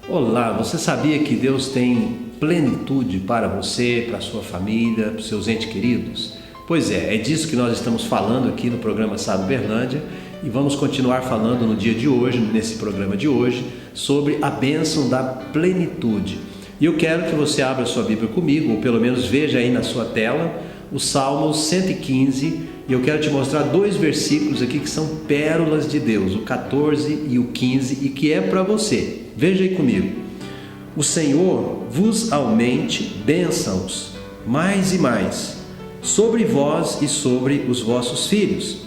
Olá, você sabia que Deus tem plenitude para você, para a sua família, para os seus entes queridos? Pois é disso que nós estamos falando aqui no programa Sábio Berlândia e vamos continuar falando no dia de hoje, nesse programa de hoje, sobre a bênção da plenitude. E eu quero que você abra a sua Bíblia comigo, ou pelo menos veja aí na sua tela, o Salmo 115, e eu quero te mostrar dois versículos aqui que são pérolas de Deus, o 14 e o 15, e que é para você. Veja aí comigo. O Senhor vos aumente bênçãos mais e mais sobre vós e sobre os vossos filhos.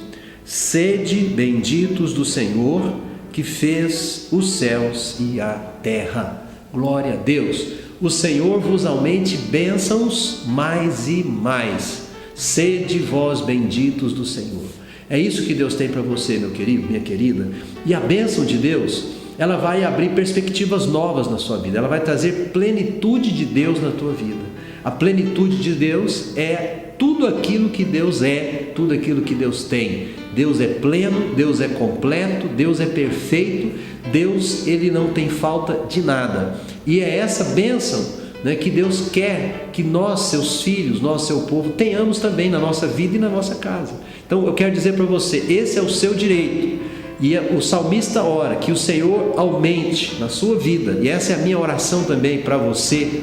Sede benditos do Senhor que fez os céus e a terra. Glória a Deus. O Senhor vos aumente bênçãos mais e mais. Sede vós benditos do Senhor. É isso que Deus tem para você, meu querido, minha querida. E a bênção de Deus, ela vai abrir perspectivas novas na sua vida. Ela vai trazer plenitude de Deus na tua vida. A plenitude de Deus é tudo aquilo que Deus é, tudo aquilo que Deus tem. Deus é pleno, Deus é completo, Deus é perfeito. Deus, ele não tem falta de nada. E é essa bênção, que Deus quer que nós, seus filhos, nós, seu povo, tenhamos também na nossa vida e na nossa casa. Então eu quero dizer para você, esse é o seu direito. E o salmista ora que o Senhor aumente na sua vida, e essa é a minha oração também para você,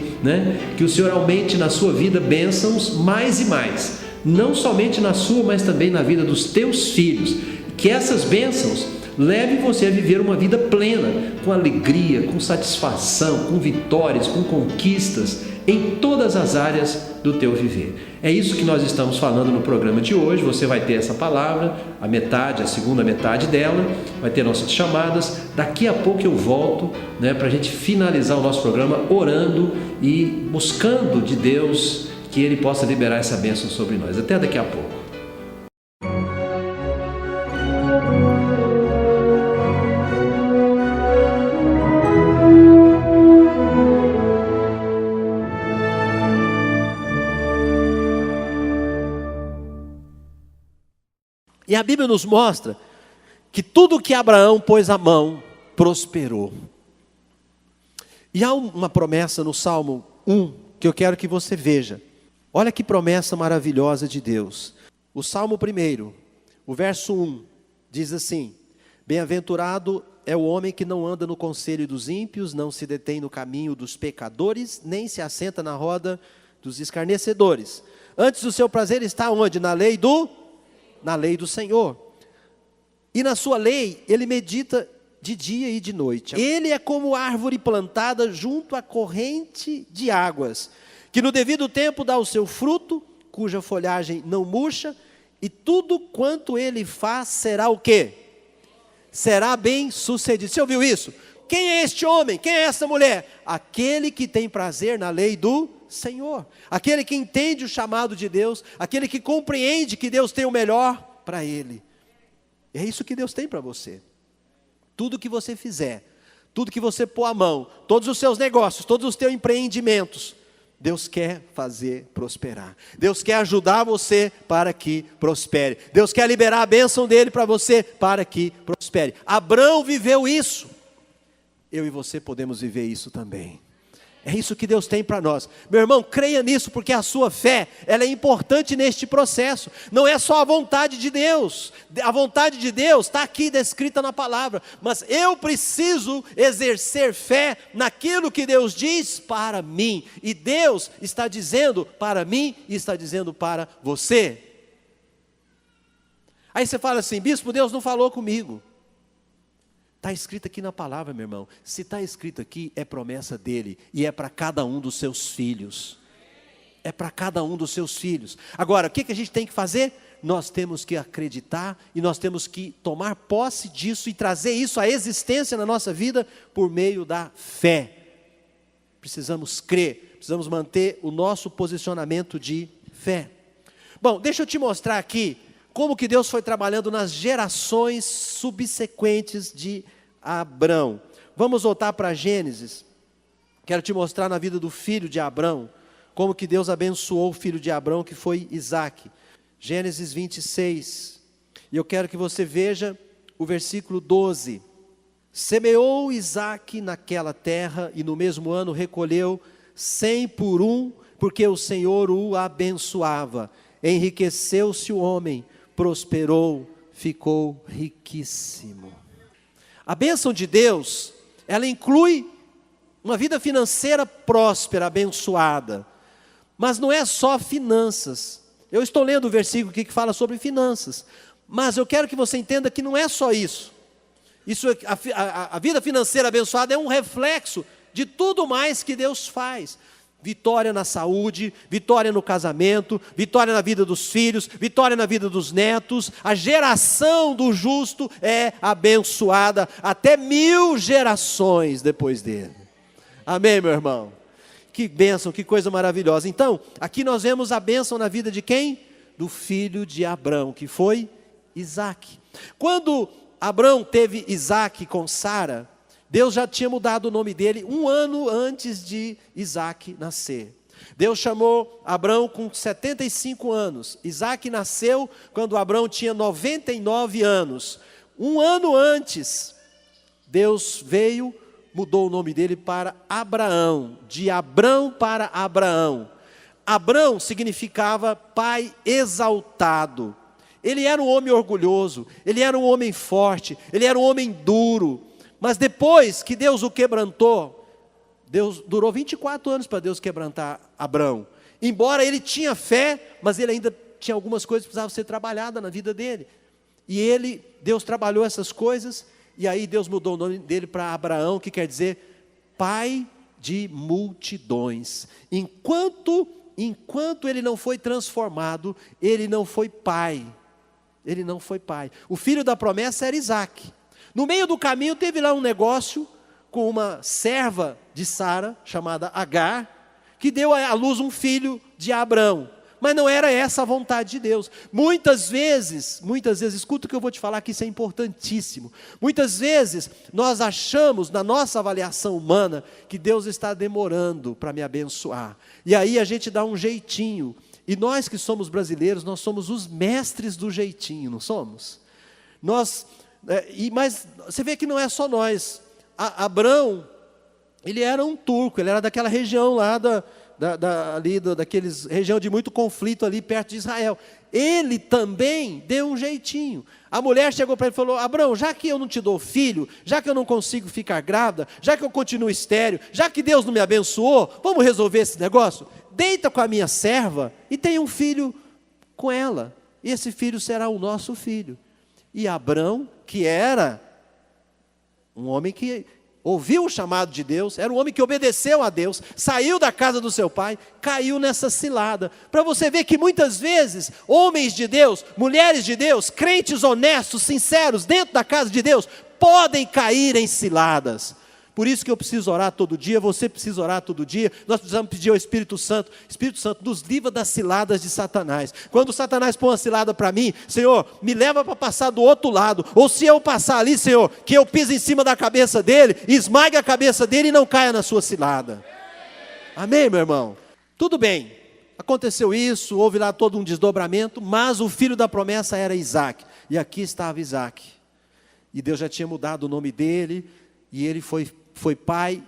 que o Senhor aumente na sua vida bênçãos mais e mais, não somente na sua, mas também na vida dos teus filhos, que essas bênçãos leve você a viver uma vida plena, com alegria, com satisfação, com vitórias, com conquistas, em todas as áreas do teu viver. É isso que nós estamos falando no programa de hoje. Você vai ter essa palavra, a segunda metade dela, vai ter nossas chamadas. Daqui a pouco eu volto, para a gente finalizar o nosso programa orando e buscando de Deus que Ele possa liberar essa bênção sobre nós. Até daqui a pouco. E a Bíblia nos mostra que tudo que Abraão pôs a mão, prosperou. E há uma promessa no Salmo 1, que eu quero que você veja. Olha que promessa maravilhosa de Deus. O Salmo 1, o verso 1, diz assim: Bem-aventurado é o homem que não anda no conselho dos ímpios, não se detém no caminho dos pecadores, nem se assenta na roda dos escarnecedores. Antes o seu prazer está onde? Na lei do Senhor. E na sua lei ele medita de dia e de noite. Ele é como árvore plantada junto à corrente de águas, que no devido tempo dá o seu fruto, cuja folhagem não murcha, e tudo quanto ele faz será o quê? Será bem sucedido. Você ouviu isso? Quem é este homem? Quem é essa mulher? Aquele que tem prazer na lei do Senhor, aquele que entende o chamado de Deus, aquele que compreende que Deus tem o melhor para ele. É isso que Deus tem para você. Tudo que você fizer, tudo que você pôr a mão, todos os seus negócios, todos os teus empreendimentos, Deus quer fazer prosperar. Deus quer ajudar você para que prospere. Deus quer liberar a bênção dele para você para que prospere. Abraão viveu isso. Eu e você podemos viver isso também. É isso que Deus tem para nós. Meu irmão, creia nisso, porque a sua fé, ela é importante neste processo. Não é só a vontade de Deus. A vontade de Deus está aqui descrita na palavra. Mas eu preciso exercer fé naquilo que Deus diz para mim. E Deus está dizendo para mim e está dizendo para você. Aí você fala assim: bispo, Deus não falou comigo. Está escrito aqui na palavra, meu irmão. Se está escrito aqui, é promessa dele. E é para cada um dos seus filhos. É para cada um dos seus filhos. Agora, o que a gente tem que fazer? Nós temos que acreditar e nós temos que tomar posse disso e trazer isso à existência na nossa vida por meio da fé. Precisamos crer, precisamos manter o nosso posicionamento de fé. Bom, deixa eu te mostrar aqui como que Deus foi trabalhando nas gerações subsequentes de Abrão. Vamos voltar para Gênesis. Quero te mostrar na vida do filho de Abrão, como que Deus abençoou o filho de Abrão, que foi Isaque. Gênesis 26. E eu quero que você veja o versículo 12. Semeou Isaque naquela terra, e no mesmo ano recolheu 100 por um, porque o Senhor o abençoava. Enriqueceu-se o homem, prosperou, ficou riquíssimo. A bênção de Deus, ela inclui uma vida financeira próspera, abençoada. Mas não é só finanças. Eu estou lendo o versículo aqui que fala sobre finanças. Mas eu quero que você entenda que não é só isso. A vida financeira abençoada é um reflexo de tudo mais que Deus faz. Vitória na saúde, vitória no casamento, vitória na vida dos filhos, vitória na vida dos netos. A geração do justo é abençoada até 1000 gerações depois dele. Amém, meu irmão? Que bênção, que coisa maravilhosa. Então, aqui nós vemos a bênção na vida de quem? Do filho de Abrão, que foi Isaque. Quando Abrão teve Isaque com Sara, Deus já tinha mudado o nome dele 1 ano antes de Isaque nascer. Deus chamou Abrão com 75 anos. Isaque nasceu quando Abrão tinha 99 anos. 1 ano antes, Deus veio, mudou o nome dele para Abraão, de Abrão para Abraão. Abrão significava pai exaltado. Ele era um homem orgulhoso, ele era um homem forte, ele era um homem duro. Mas depois que Deus o quebrantou, durou 24 anos para Deus quebrantar Abrão. Embora ele tinha fé, mas ele ainda tinha algumas coisas que precisavam ser trabalhadas na vida dele. E Deus trabalhou essas coisas, e aí Deus mudou o nome dele para Abraão, que quer dizer pai de multidões. Enquanto ele não foi transformado, ele não foi pai. Ele não foi pai. O filho da promessa era Isaque. No meio do caminho teve lá um negócio com uma serva de Sara, chamada Agar, que deu à luz um filho de Abrão. Mas não era essa a vontade de Deus. Muitas vezes, escuta o que eu vou te falar, que isso é importantíssimo. Muitas vezes nós achamos, na nossa avaliação humana, que Deus está demorando para me abençoar. E aí a gente dá um jeitinho. E nós que somos brasileiros, nós somos os mestres do jeitinho, não somos? Mas você vê que não é só nós. Abrão, ele era um turco, ele era daquela região lá, daqueles região de muito conflito ali perto de Israel. Ele também deu um jeitinho. A mulher chegou para ele e falou: Abrão, já que eu não te dou filho, já que eu não consigo ficar grávida, já que eu continuo estéril, já que Deus não me abençoou, vamos resolver esse negócio? Deita com a minha serva e tenha um filho com ela. E esse filho será o nosso filho. E Abrão, que era um homem que ouviu o chamado de Deus, era um homem que obedeceu a Deus, saiu da casa do seu pai, caiu nessa cilada. Para você ver que muitas vezes, homens de Deus, mulheres de Deus, crentes honestos, sinceros, dentro da casa de Deus, podem cair em ciladas. Por isso que eu preciso orar todo dia, você precisa orar todo dia, nós precisamos pedir ao Espírito Santo, nos livra das ciladas de Satanás. Quando Satanás põe uma cilada para mim, Senhor, me leva para passar do outro lado, ou se eu passar ali, Senhor, que eu pise em cima da cabeça dele, esmague a cabeça dele e não caia na sua cilada. Amém, meu irmão? Tudo bem, aconteceu isso, houve lá todo um desdobramento, mas o filho da promessa era Isaque, e aqui estava Isaque, e Deus já tinha mudado o nome dele, e ele foi pai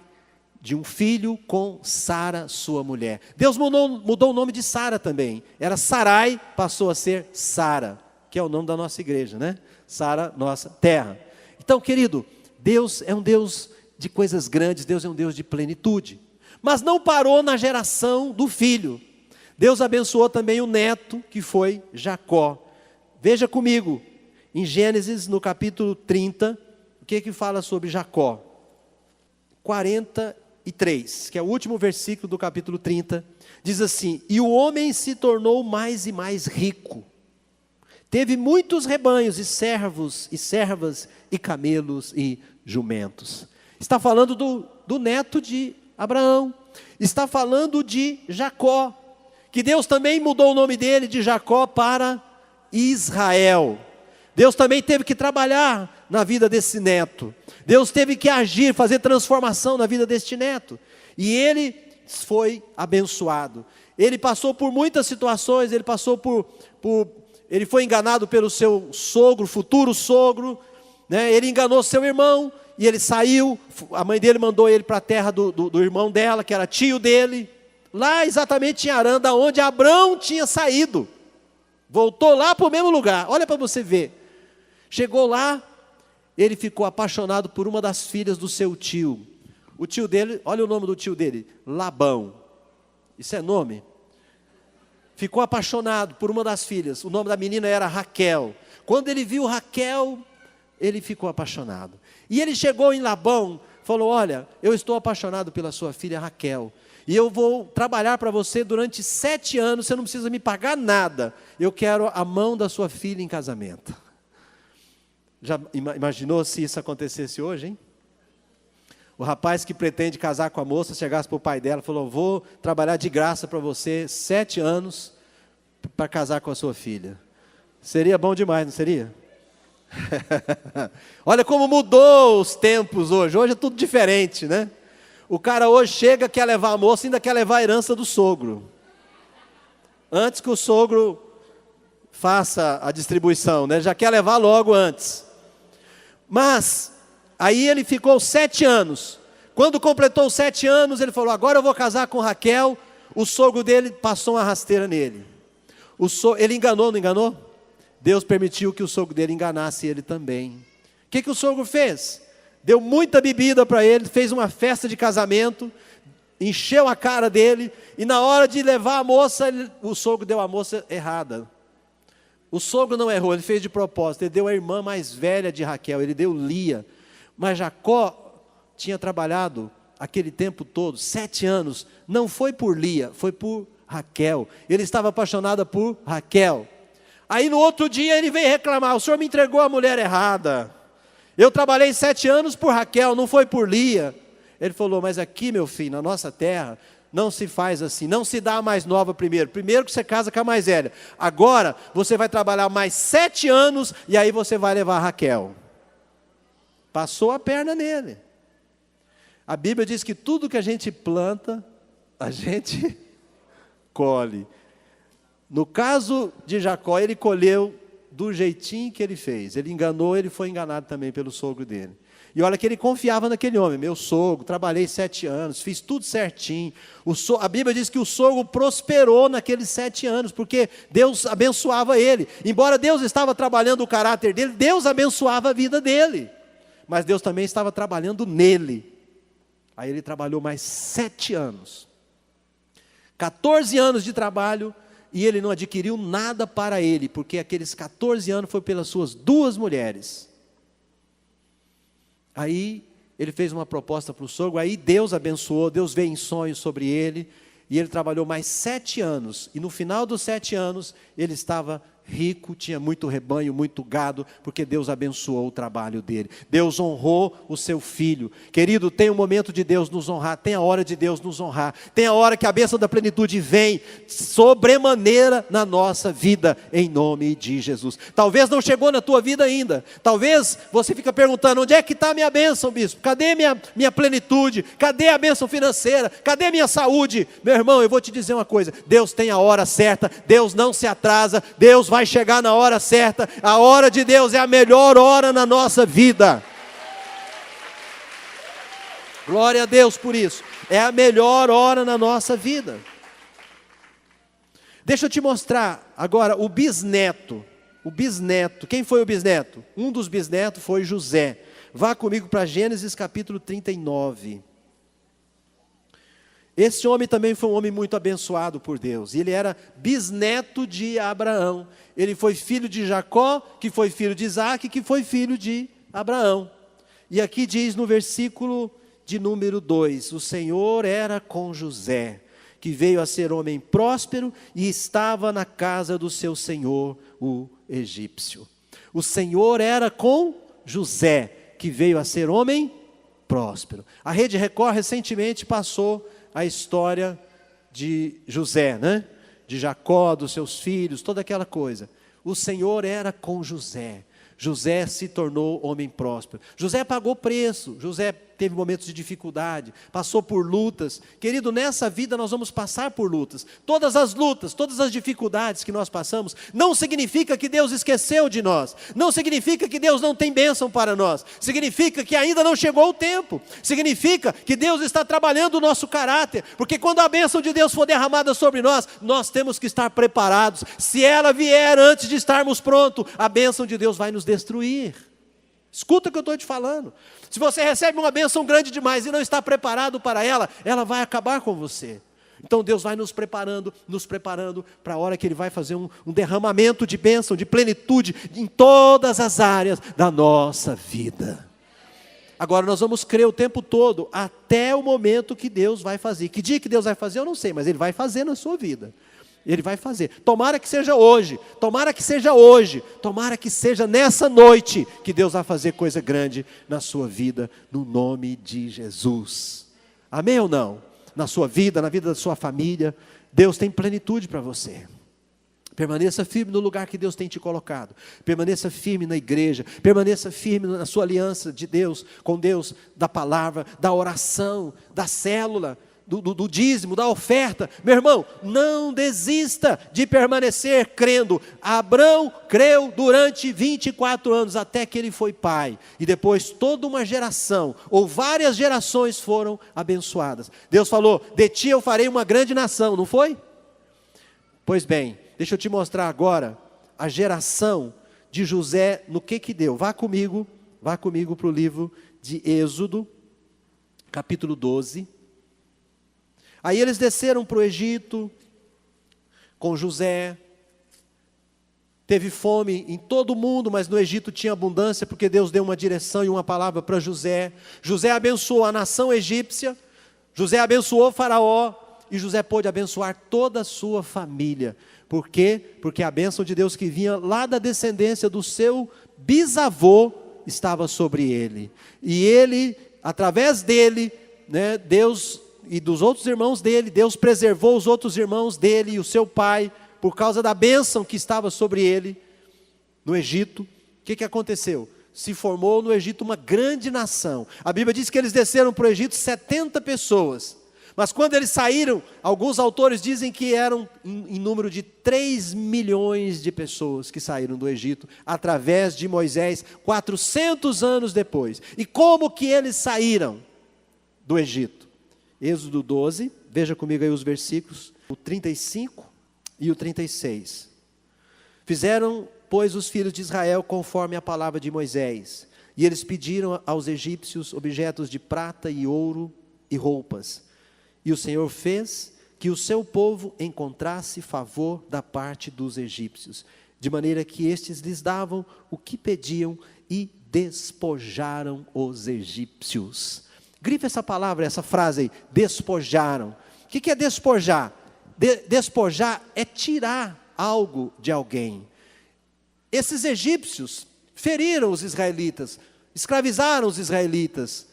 de um filho com Sara, sua mulher. Deus mudou o nome de Sara também. Era Sarai, passou a ser Sara, que é o nome da nossa igreja, né? Sara, nossa terra. Então, querido, Deus é um Deus de coisas grandes, Deus é um Deus de plenitude. Mas não parou na geração do filho. Deus abençoou também o neto, que foi Jacó. Veja comigo, em Gênesis, no capítulo 30, o que fala sobre Jacó? 43, que é o último versículo do capítulo 30, diz assim: e o homem se tornou mais e mais rico, teve muitos rebanhos e servos e servas e camelos e jumentos. Está falando do neto de Abraão, está falando de Jacó, que Deus também mudou o nome dele de Jacó para Israel. Deus também teve que trabalhar na vida desse neto. Deus teve que agir, fazer transformação na vida deste neto. E ele foi abençoado. Ele passou por muitas situações, ele foi enganado pelo seu sogro, futuro sogro, né? Ele enganou seu irmão, e ele saiu, a mãe dele mandou ele para a terra do irmão dela, que era tio dele, lá exatamente em Harã, da onde Abrão tinha saído. Voltou lá para o mesmo lugar, olha para você ver. Chegou lá, ele ficou apaixonado por uma das filhas do seu tio. O tio dele, olha o nome do tio dele, Labão. Isso é nome? Ficou apaixonado por uma das filhas. O nome da menina era Raquel. Quando ele viu Raquel, ele ficou apaixonado. E ele chegou em Labão, falou: olha, eu estou apaixonado pela sua filha Raquel. E eu vou trabalhar para você durante 7 anos, você não precisa me pagar nada. Eu quero a mão da sua filha em casamento. Já imaginou se isso acontecesse hoje, hein? O rapaz que pretende casar com a moça chegasse para o pai dela e falou: vou trabalhar de graça para você 7 anos para casar com a sua filha. Seria bom demais, não seria? Olha como mudou os tempos hoje. Hoje é tudo diferente, né? O cara hoje chega, quer levar a moça, ainda quer levar a herança do sogro. Antes que o sogro faça a distribuição, né? Já quer levar logo antes. Mas aí ele ficou 7 anos. Quando completou os 7 anos, ele falou: agora eu vou casar com Raquel. O sogro dele passou uma rasteira nele. Ele enganou, não enganou? Deus permitiu que o sogro dele enganasse ele também. O que o sogro fez? Deu muita bebida para ele, fez uma festa de casamento, encheu a cara dele, e na hora de levar a moça, o sogro deu a moça errada. O sogro não errou, ele fez de propósito. Ele deu a irmã mais velha de Raquel, ele deu Lia. Mas Jacó tinha trabalhado aquele tempo todo, 7 anos, não foi por Lia, foi por Raquel. Ele estava apaixonado por Raquel. Aí no outro dia ele veio reclamar: o senhor me entregou a mulher errada. Eu trabalhei 7 anos por Raquel, não foi por Lia. Ele falou: mas aqui, meu filho, na nossa terra, não se faz assim, não se dá a mais nova primeiro. Primeiro que você casa com a mais velha. Agora você vai trabalhar mais 7 anos e aí você vai levar a Raquel. Passou a perna nele. A Bíblia diz que tudo que a gente planta, a gente colhe. No caso de Jacó, ele colheu do jeitinho que ele fez. Ele enganou, ele foi enganado também pelo sogro dele. E olha que ele confiava naquele homem: meu sogro, trabalhei 7 anos, fiz tudo certinho. A Bíblia diz que o sogro prosperou naqueles 7 anos, porque Deus abençoava ele. Embora Deus estava trabalhando o caráter dele, Deus abençoava a vida dele. Mas Deus também estava trabalhando nele. Aí ele trabalhou mais 7 anos. 14 anos de trabalho, e ele não adquiriu nada para ele, porque aqueles 14 anos foi pelas suas 2 mulheres. Aí ele fez uma proposta para o sogro, aí Deus abençoou, Deus veio em sonhos sobre ele, e ele trabalhou mais 7 anos, e no final dos 7 anos, ele estava rico, tinha muito rebanho, muito gado, porque Deus abençoou o trabalho dele. Deus honrou o seu filho. Querido, tem o momento de Deus nos honrar, tem a hora de Deus nos honrar, tem a hora que a bênção da plenitude vem sobremaneira na nossa vida, em nome de Jesus. Talvez não chegou na tua vida ainda, talvez você fica perguntando: onde é que está a minha bênção, bispo? Cadê minha plenitude? Cadê a bênção financeira? Cadê minha saúde? Meu irmão, eu vou te dizer uma coisa: Deus tem a hora certa, Deus não se atrasa, Deus vai chegar na hora certa. A hora de Deus é a melhor hora na nossa vida. Glória a Deus por isso. É a melhor hora na nossa vida. Deixa eu te mostrar agora o bisneto. O bisneto. Quem foi o bisneto? Um dos bisnetos foi José. Vá comigo para Gênesis capítulo 39. Esse homem também foi um homem muito abençoado por Deus. Ele era bisneto de Abraão. Ele foi filho de Jacó, que foi filho de Isaac, que foi filho de Abraão. E aqui diz no versículo de número 2: o Senhor era com José, que veio a ser homem próspero e estava na casa do seu senhor, o egípcio. O Senhor era com José, que veio a ser homem próspero. A Rede Record recentemente passou a história de José, né? De Jacó, dos seus filhos, toda aquela coisa. o Senhor era com José. José se tornou homem próspero. José pagou preço, José teve momentos de dificuldade, passou por lutas. Querido, nessa vida nós vamos passar por lutas. Todas as lutas, todas as dificuldades que nós passamos, não significa que Deus esqueceu de nós. Não significa que Deus não tem bênção para nós. Significa que ainda não chegou o tempo. Significa que Deus está trabalhando o nosso caráter. Porque quando a bênção de Deus for derramada sobre nós, nós temos que estar preparados. Se ela vier antes de estarmos prontos, a bênção de Deus vai nos destruir. Escuta o que eu estou te falando. Se você recebe uma bênção grande demais e não está preparado para ela, ela vai acabar com você. Então Deus vai nos preparando para a hora que Ele vai fazer um derramamento de bênção, de plenitude em todas as áreas da nossa vida. Agora nós vamos crer o tempo todo, até o momento que Deus vai fazer. Que dia que Deus vai fazer eu não sei, mas Ele vai fazer na sua vida. Ele vai fazer, tomara que seja hoje, tomara que seja nessa noite, que Deus vai fazer coisa grande na sua vida, no nome de Jesus, amém ou não? Na sua vida, na vida da sua família, Deus tem plenitude para você. Permaneça firme no lugar que Deus tem te colocado, permaneça firme na igreja, permaneça firme na sua aliança de Deus, com Deus, da palavra, da oração, da célula, do dízimo, da oferta. Meu irmão, não desista de permanecer crendo. Abrão creu durante 24 anos, até que ele foi pai, e depois toda uma geração, ou várias gerações foram abençoadas. Deus falou, de ti eu farei uma grande nação, não foi? Pois bem, deixa eu te mostrar agora, a geração de José, no que deu. Vá comigo para o livro de Êxodo, capítulo 12, Aí eles desceram para o Egito com José. Teve fome em todo o mundo, mas no Egito tinha abundância, porque Deus deu uma direção e uma palavra para José. José abençoou a nação egípcia, José abençoou Faraó, e José pôde abençoar toda a sua família. Por quê? Porque a bênção de Deus que vinha lá da descendência do seu bisavô estava sobre ele. E ele, através dele, né, Deus e dos outros irmãos dele, Deus preservou os outros irmãos dele e o seu pai, por causa da bênção que estava sobre ele no Egito. O que aconteceu? Se formou no Egito uma grande nação. A Bíblia diz que eles desceram para o Egito 70 pessoas. Mas quando eles saíram, alguns autores dizem que eram em número de 3 milhões de pessoas que saíram do Egito, através de Moisés, 400 anos depois. E como que eles saíram do Egito? Êxodo 12, veja comigo aí os versículos, o 35 e o 36. Fizeram, pois, os filhos de Israel conforme a palavra de Moisés, e eles pediram aos egípcios objetos de prata e ouro e roupas. E o Senhor fez que o seu povo encontrasse favor da parte dos egípcios, de maneira que estes lhes davam o que pediam e despojaram os egípcios. Grife essa palavra, essa frase aí, despojaram. O que é despojar? Despojar é tirar algo de alguém. Esses egípcios feriram os israelitas, escravizaram os israelitas,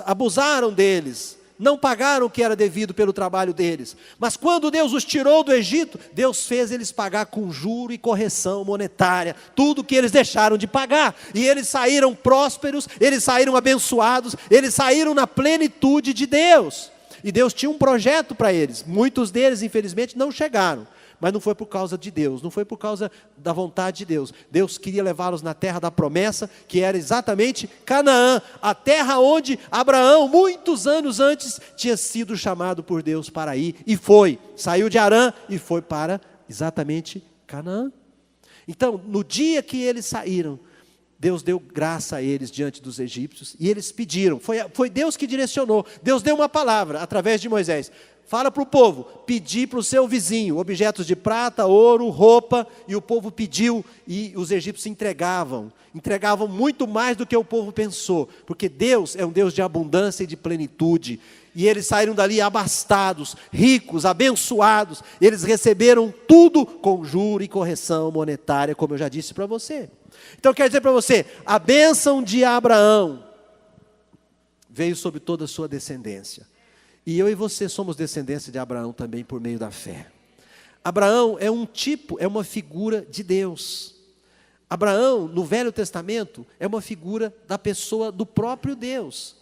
abusaram deles, não pagaram o que era devido pelo trabalho deles. Mas quando Deus os tirou do Egito, Deus fez eles pagar com juro e correção monetária, tudo que eles deixaram de pagar. E eles saíram prósperos, eles saíram abençoados, eles saíram na plenitude de Deus. E Deus tinha um projeto para eles. Muitos deles, infelizmente, não chegaram. Mas não foi por causa de Deus, não foi por causa da vontade de Deus. Deus queria levá-los na terra da promessa, que era exatamente Canaã, a terra onde Abraão, muitos anos antes, tinha sido chamado por Deus para ir, e foi. Saiu de Harã e foi para exatamente Canaã. Então, no dia que eles saíram, Deus deu graça a eles diante dos egípcios, e eles pediram, foi Deus que direcionou, Deus deu uma palavra, através de Moisés. Fala para o povo, pedir para o seu vizinho, objetos de prata, ouro, roupa, e o povo pediu, e os egípcios entregavam muito mais do que o povo pensou, porque Deus é um Deus de abundância e de plenitude, e eles saíram dali abastados, ricos, abençoados, eles receberam tudo com juro e correção monetária, como eu já disse para você. Então quero dizer para você, a bênção de Abraão veio sobre toda a sua descendência. E eu e você somos descendência de Abraão também por meio da fé. Abraão é um tipo, é uma figura de Deus. Abraão, no Velho Testamento, é uma figura da pessoa do próprio Deus.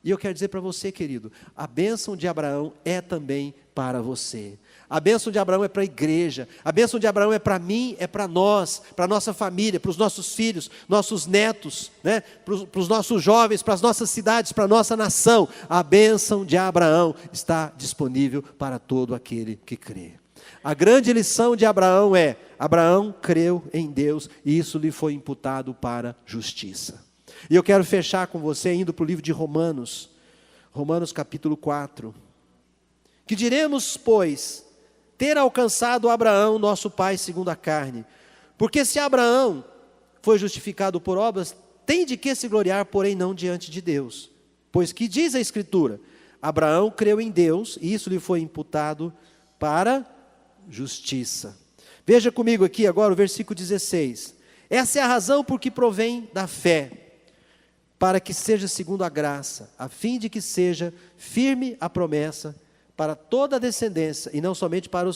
E eu quero dizer para você, querido, a bênção de Abraão é também para você. A bênção de Abraão é para a igreja, a bênção de Abraão é para mim, é para nós, para a nossa família, para os nossos filhos, nossos netos, né? Para os nossos jovens, para as nossas cidades, para a nossa nação. A bênção de Abraão está disponível para todo aquele que crê. A grande lição de Abraão é: Abraão creu em Deus e isso lhe foi imputado para justiça. E eu quero fechar com você indo para o livro de Romanos, Romanos capítulo 4. Que diremos, pois, ter alcançado Abraão, nosso pai segundo a carne? Porque se Abraão foi justificado por obras, tem de que se gloriar, porém não diante de Deus. Pois que diz a Escritura? Abraão creu em Deus e isso lhe foi imputado para justiça. Veja comigo aqui agora o versículo 16. Essa é a razão por que provém da fé, para que seja segundo a graça, a fim de que seja firme a promessa para toda a descendência, e não somente para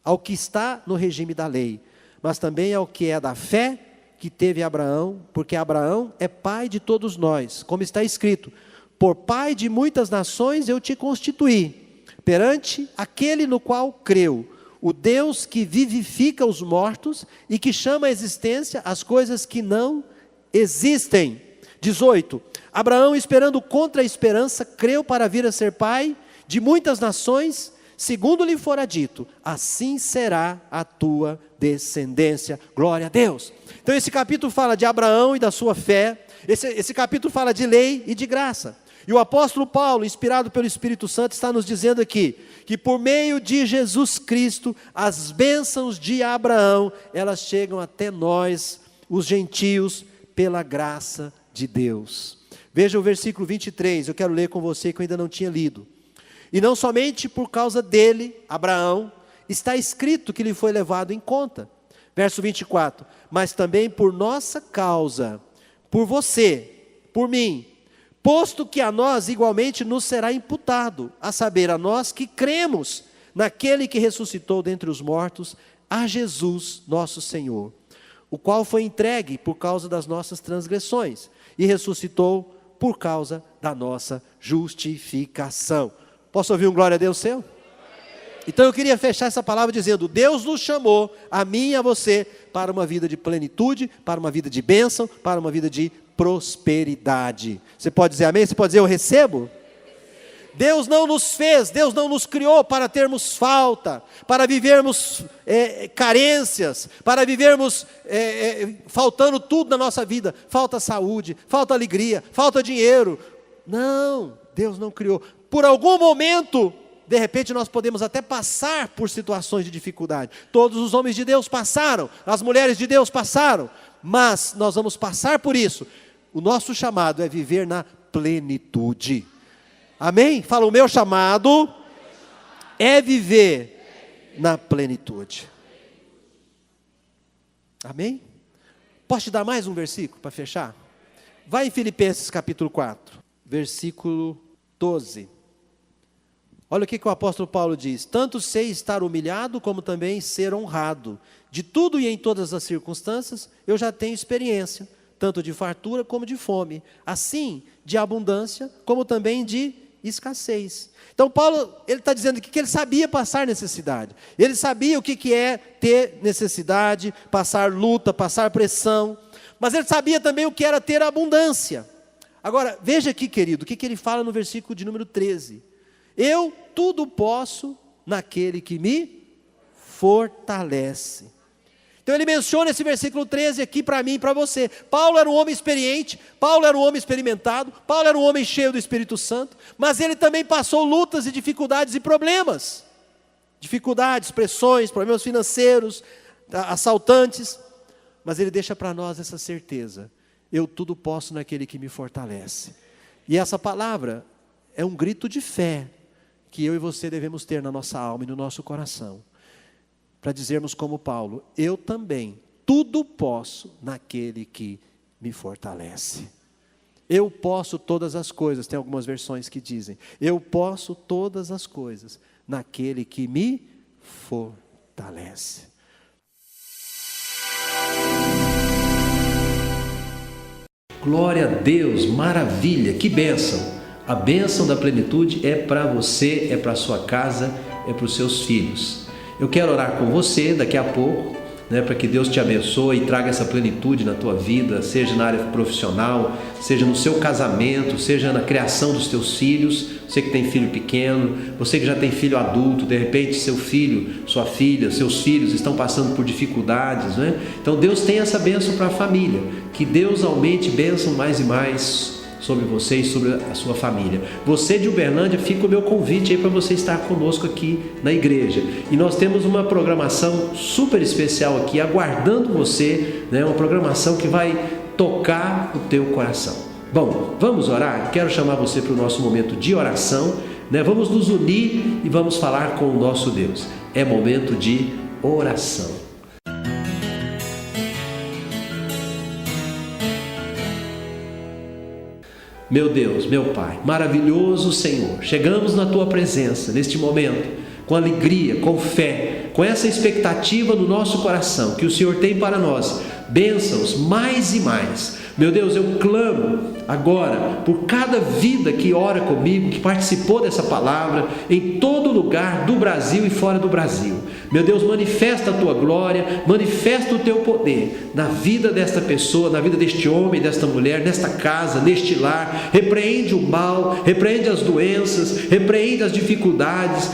ao que está no regime da lei, mas também ao que é da fé que teve Abraão, porque Abraão é pai de todos nós, como está escrito: por pai de muitas nações eu te constituí, perante aquele no qual creu, o Deus que vivifica os mortos e que chama à existência as coisas que não existem. 18. Abraão, esperando contra a esperança, creu para vir a ser pai de muitas nações, segundo lhe fora dito: assim será a tua descendência. Glória a Deus. Então esse capítulo fala de Abraão e da sua fé. Esse capítulo fala de lei e de graça. E o apóstolo Paulo, inspirado pelo Espírito Santo, está nos dizendo aqui que por meio de Jesus Cristo, as bênçãos de Abraão, elas chegam até nós, os gentios, pela graça de Deus. Veja o versículo 23, eu quero ler com você que eu ainda não tinha lido. E não somente por causa dele, Abraão, está escrito que lhe foi levado em conta. Verso 24, mas também por nossa causa, por você, por mim, posto que a nós igualmente nos será imputado, a saber, a nós que cremos naquele que ressuscitou dentre os mortos, a Jesus nosso Senhor, o qual foi entregue por causa das nossas transgressões e ressuscitou por causa da nossa justificação. Posso ouvir um glória a Deus seu? Então eu queria fechar essa palavra dizendo: Deus nos chamou, a mim e a você, para uma vida de plenitude, para uma vida de bênção, para uma vida de prosperidade. Você pode dizer amém? Você pode dizer eu recebo? Deus não nos fez, Deus não nos criou para termos falta, para vivermos carências, para vivermos faltando tudo na nossa vida. Falta saúde, falta alegria, falta dinheiro. Não, Deus não criou. Por algum momento, de repente nós podemos até passar por situações de dificuldade. Todos os homens de Deus passaram, as mulheres de Deus passaram, mas nós vamos passar por isso. O nosso chamado é viver na plenitude. Amém? Fala, o meu chamado é viver na plenitude. Amém? Posso te dar mais um versículo para fechar? Vai em Filipenses capítulo 4, versículo 12. Olha o que o apóstolo Paulo diz: tanto sei estar humilhado, como também ser honrado. De tudo e em todas as circunstâncias, eu já tenho experiência, tanto de fartura como de fome, assim de abundância, como também de escassez. Então Paulo, ele está dizendo aqui que ele sabia passar necessidade. Ele sabia o que é ter necessidade, passar luta, passar pressão. Mas ele sabia também o que era ter abundância. Agora, veja aqui, querido, o que ele fala no versículo de número 13. Eu tudo posso naquele que me fortalece. Então ele menciona esse versículo 13 aqui para mim e para você. Paulo era um homem experiente, Paulo era um homem experimentado, Paulo era um homem cheio do Espírito Santo, mas ele também passou lutas e dificuldades e problemas. Dificuldades, pressões, problemas financeiros, assaltantes. Mas ele deixa para nós essa certeza: eu tudo posso naquele que me fortalece. E essa palavra é um grito de fé que eu e você devemos ter na nossa alma e no nosso coração, para dizermos como Paulo: eu também tudo posso naquele que me fortalece. Eu posso todas as coisas, tem algumas versões que dizem, eu posso todas as coisas naquele que me fortalece. fortalece. Glória a Deus, maravilha, que bênção. A bênção da plenitude é para você, é para a sua casa, é para os seus filhos. Eu quero orar com você daqui a pouco, para que Deus te abençoe e traga essa plenitude na tua vida, seja na área profissional, seja no seu casamento, seja na criação dos teus filhos. Você que tem filho pequeno, você que já tem filho adulto, de repente seu filho, sua filha, seus filhos estão passando por dificuldades, Então Deus tem essa bênção para a família, que Deus aumente bênção mais e mais sobre você e sobre a sua família. Você de Uberlândia, fica o meu convite aí para você estar conosco aqui na igreja. E nós temos uma programação super especial aqui, aguardando você, uma programação que vai tocar o teu coração. Bom, vamos orar? Quero chamar você para o nosso momento de oração, Vamos nos unir e vamos falar com o nosso Deus. É momento de oração. Meu Deus, meu Pai, maravilhoso Senhor, chegamos na Tua presença neste momento, com alegria, com fé, com essa expectativa no nosso coração, que o Senhor tem para nós, bênçãos mais e mais. Meu Deus, eu clamo agora por cada vida que ora comigo, que participou dessa palavra, em todo lugar do Brasil e fora do Brasil. Meu Deus, manifesta a Tua glória, manifesta o Teu poder na vida desta pessoa, na vida deste homem, desta mulher, nesta casa, neste lar. Repreende o mal, repreende as doenças, repreende as dificuldades,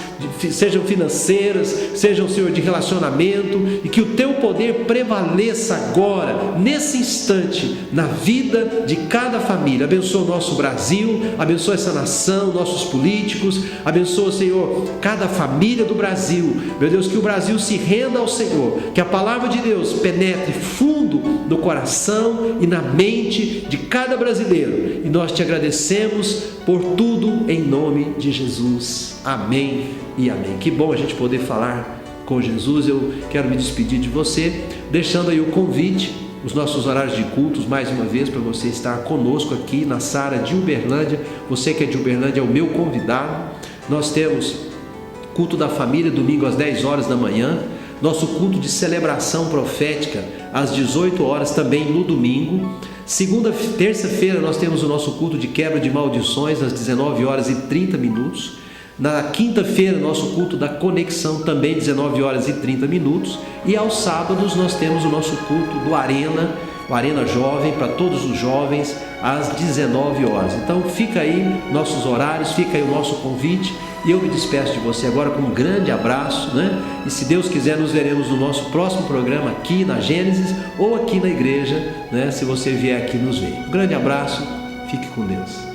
sejam financeiras, sejam, Senhor, de relacionamento, e que o Teu poder prevaleça agora, nesse instante, na vida de cada família. Abençoa o nosso Brasil, abençoa essa nação, nossos políticos, abençoa, Senhor, cada família do Brasil. Meu Deus, que o Brasil se renda ao Senhor, que a palavra de Deus penetre fundo no coração e na mente de cada brasileiro, e nós te agradecemos por tudo em nome de Jesus. Amém e amém. Que bom a gente poder falar com Jesus. Eu quero me despedir de você, deixando aí o convite, os nossos horários de cultos, mais uma vez, para você estar conosco aqui na Sara de Uberlândia. Você que é de Uberlândia é o meu convidado. Nós temos culto da família, domingo às 10 horas da manhã, nosso culto de celebração profética às 18 horas, também no domingo. Terça-feira nós temos o nosso culto de quebra de maldições às 19 horas e 30 minutos. Na quinta-feira, nosso culto da conexão, também 19 horas e 30 minutos. E aos sábados nós temos o nosso culto do Arena, o Arena Jovem, para todos os jovens, às 19 horas. Então fica aí nossos horários, fica aí o nosso convite. E eu me despeço de você agora com um grande abraço, E se Deus quiser, nos veremos no nosso próximo programa aqui na Gênesis ou aqui na igreja, Se você vier aqui nos ver. Um grande abraço, fique com Deus.